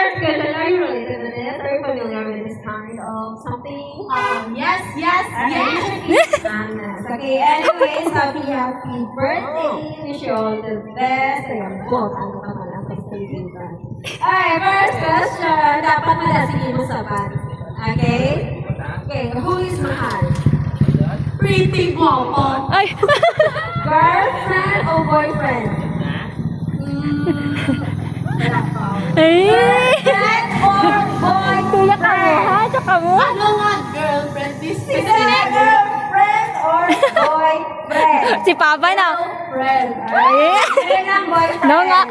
First question, are you related to this? Are you familiar with this kind of something? Yes. Okay, anyways, happy birthday. Wish you all the best. Ayan po, ano ka pala, festivitan. Alright, first question. Dapat malasingin mo sapat. Okay? Okay, who is mahal? Pretty guapo. Ay! Girlfriend or boyfriend? Ay! Girlfriend or boyfriend? Kuya ka mo, ha? Tsaka mo? Ano nga, girlfriend? This is Girlfriend or boyfriend? Si Papa na. Friend. Ay! Nakailang boyfriend? No nga.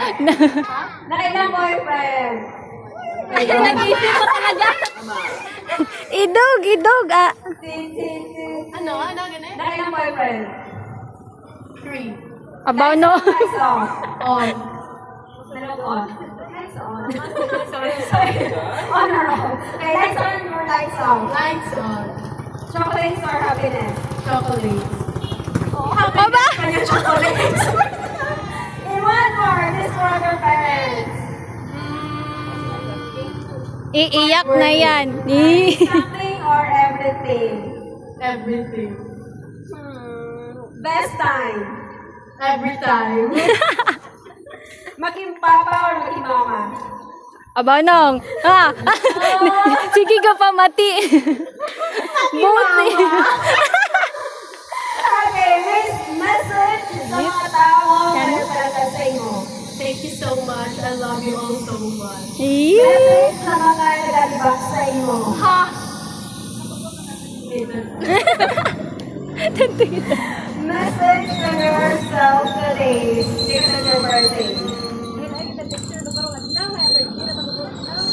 Nakailang boyfriend? Nag-isip ko talaga. Idog. Ah. Ano, ganun? Nakailang boyfriend? 3. Abaw no. Lights off. On. Anong on? Lights on. Sorry. On or off? Okay, lights on or lights off? Lights on. Chocolates or happiness? Chocolate. Aba! Kanya chocolates. In one word, this for your parents. Iiyak na yan. Something or everything? Everything. Best time? Every time. Making papa or making mama? Aba nong. Ah. Sige ka pa mati. Buti. Okay, message sa mga tao na para sa inyo. Thank you so much. I love you all so much. Message sa mga nag-alibak sa inyo. Ha! Message to yourself today. Because it's your birthday.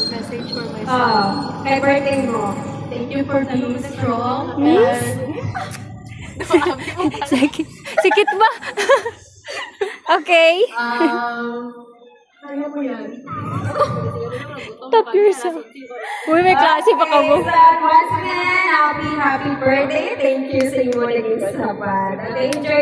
Message for myself. Kay birthday mo. Thank you for being strong. Miss? Sikit ba? Okay. Kaya mo yan. Top yourself. Uy, may klase pa ka mo. Okay, so once again, happy birthday. Thank you sa inyo naging sabat. Okay, enjoy